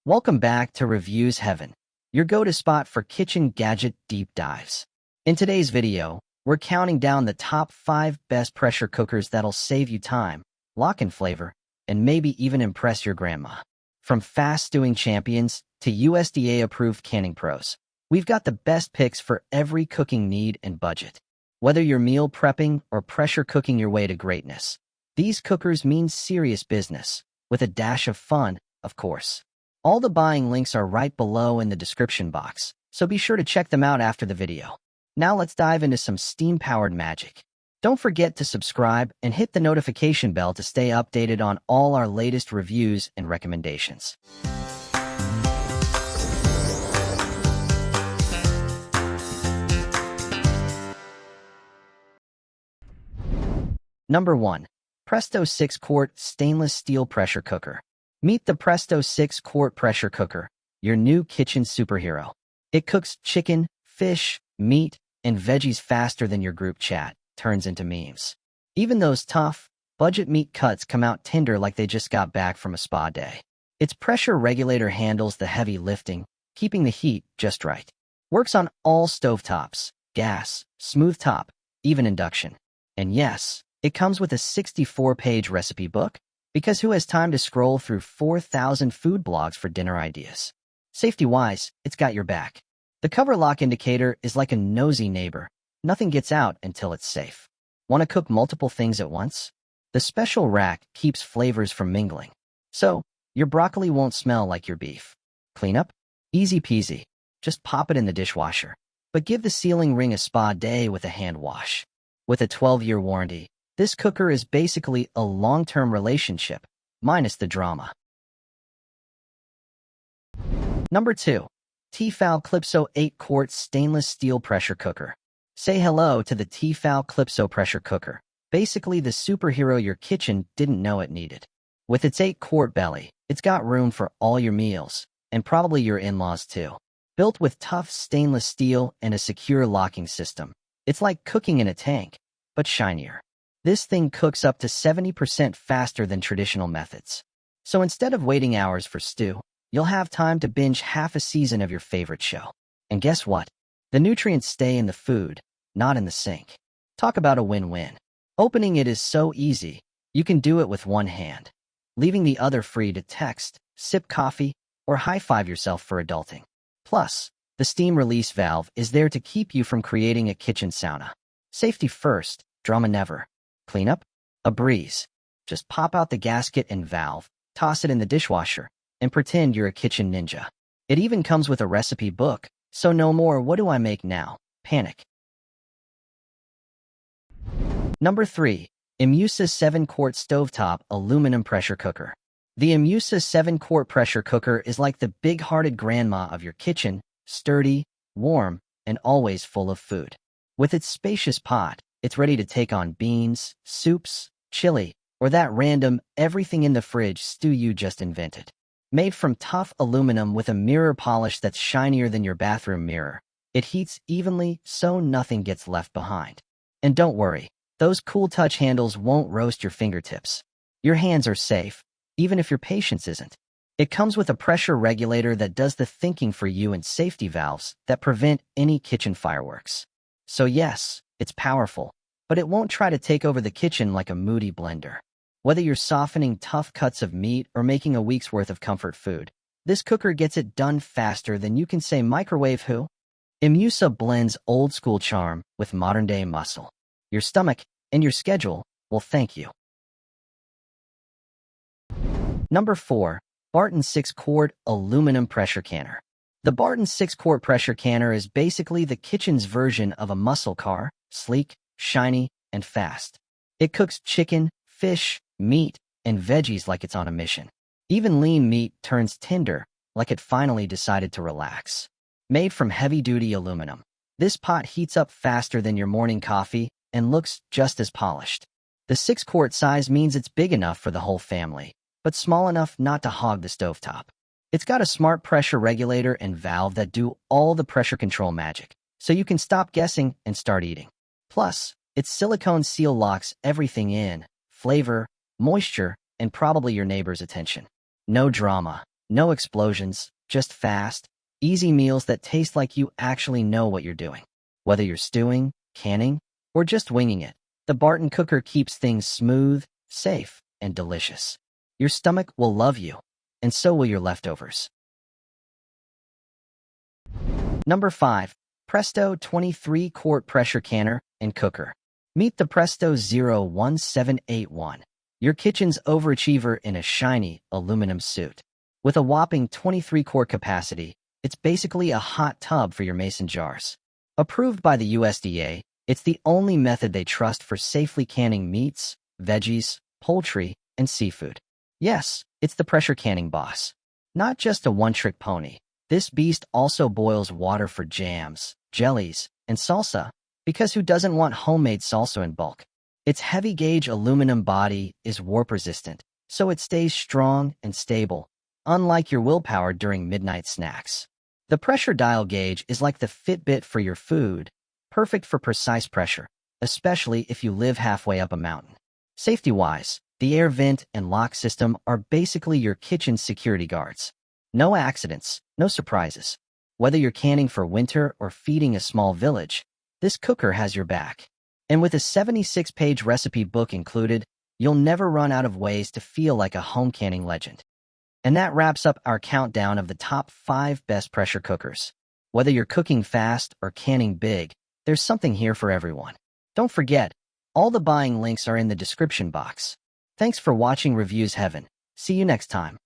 Welcome back to Reviews Heaven, your go-to spot for kitchen gadget deep dives. In today's video, we're counting down the top 5 best pressure cookers that'll save you time, lock in flavor, and maybe even impress your grandma. From fast stewing champions to USDA-approved canning pros, we've got the best picks for every cooking need and budget. Whether you're meal prepping or pressure cooking your way to greatness, these cookers mean serious business, with a dash of fun, of course. All the buying links are right below in the description box, so be sure to check them out after the video. Now let's dive into some steam-powered magic. Don't forget to subscribe and hit the notification bell to stay updated on all our latest reviews and recommendations. Number 1. Presto 6-quart Stainless Steel Pressure Cooker. Meet the Presto 6-quart pressure cooker, your new kitchen superhero. It cooks chicken, fish, meat, and veggies faster than your group chat turns into memes. Even those tough, budget meat cuts come out tender like they just got back from a spa day. Its pressure regulator handles the heavy lifting, keeping the heat just right. Works on all stovetops, gas, smooth top, even induction. And yes, it comes with a 64-page recipe book, because who has time to scroll through 4,000 food blogs for dinner ideas? Safety-wise, it's got your back. The cover lock indicator is like a nosy neighbor. Nothing gets out until it's safe. Want to cook multiple things at once? The special rack keeps flavors from mingling, so your broccoli won't smell like your beef. Cleanup? Easy peasy. Just pop it in the dishwasher. But give the ceiling ring a spa day with a hand wash. With a 12-year warranty, this cooker is basically a long-term relationship, minus the drama. Number 2. T-fal Clipso 8-quart Stainless Steel Pressure Cooker. Say hello to the T-fal Clipso Pressure Cooker, basically the superhero your kitchen didn't know it needed. With its 8-quart belly, it's got room for all your meals, and probably your in-laws too. Built with tough stainless steel and a secure locking system, it's like cooking in a tank, but shinier. This thing cooks up to 70% faster than traditional methods. So instead of waiting hours for stew, you'll have time to binge half a season of your favorite show. And guess what? The nutrients stay in the food, not in the sink. Talk about a win-win. Opening it is so easy, you can do it with one hand, leaving the other free to text, sip coffee, or high-five yourself for adulting. Plus, the steam release valve is there to keep you from creating a kitchen sauna. Safety first, drama never. Cleanup? A breeze. Just pop out the gasket and valve, toss it in the dishwasher, and pretend you're a kitchen ninja. It even comes with a recipe book, so no more "what do I make now?" panic. Number 3. IMUSA 7-quart Stovetop Aluminum Pressure Cooker. The IMUSA 7-quart pressure cooker is like the big-hearted grandma of your kitchen, sturdy, warm, and always full of food. With its spacious pot, it's ready to take on beans, soups, chili, or that random everything-in-the-fridge stew you just invented. Made from tough aluminum with a mirror polish that's shinier than your bathroom mirror, it heats evenly so nothing gets left behind. And don't worry, those cool touch handles won't roast your fingertips. Your hands are safe, even if your patience isn't. It comes with a pressure regulator that does the thinking for you and safety valves that prevent any kitchen fireworks. So yes, it's powerful, but it won't try to take over the kitchen like a moody blender. Whether you're softening tough cuts of meat or making a week's worth of comfort food, this cooker gets it done faster than you can say microwave who. IMUSA blends old-school charm with modern-day muscle. Your stomach and your schedule will thank you. Number 4. Barton 6-quart Aluminum Pressure Canner. The Barton 6-quart pressure canner is basically the kitchen's version of a muscle car, sleek, shiny, and fast. It cooks chicken, fish, meat, and veggies like it's on a mission. Even lean meat turns tender, like it finally decided to relax. Made from heavy-duty aluminum, this pot heats up faster than your morning coffee and looks just as polished. The 6-quart size means it's big enough for the whole family, but small enough not to hog the stovetop. It's got a smart pressure regulator and valve that do all the pressure control magic, so you can stop guessing and start eating. Plus, its silicone seal locks everything in: flavor, moisture, and probably your neighbor's attention. No drama, No explosions, just fast, easy meals that taste like you actually know what you're doing. Whether you're stewing, canning, or just winging it, the Barton cooker keeps things smooth, safe, and delicious. Your stomach will love you, and so will your leftovers. Number 5. Presto 23-quart pressure canner and cooker. Meet the Presto 01781, your kitchen's overachiever in a shiny aluminum suit. With a whopping 23-quart capacity, it's basically a hot tub for your mason jars. Approved by the USDA, it's the only method they trust for safely canning meats, veggies, poultry, and seafood. Yes, it's the pressure canning boss. Not just a one-trick pony. This beast also boils water for jams, jellies, and salsa, because who doesn't want homemade salsa in bulk? Its heavy-gauge aluminum body is warp-resistant, so it stays strong and stable, unlike your willpower during midnight snacks. The pressure dial gauge is like the Fitbit for your food, perfect for precise pressure, especially if you live halfway up a mountain. Safety-wise, the air vent and lock system are basically your kitchen security guards. No accidents, no surprises. Whether you're canning for winter or feeding a small village, this cooker has your back. And with a 76-page recipe book included, you'll never run out of ways to feel like a home canning legend. And that wraps up our countdown of the top 5 best pressure cookers. Whether you're cooking fast or canning big, there's something here for everyone. Don't forget, all the buying links are in the description box. Thanks for watching Reviews Heaven. See you next time.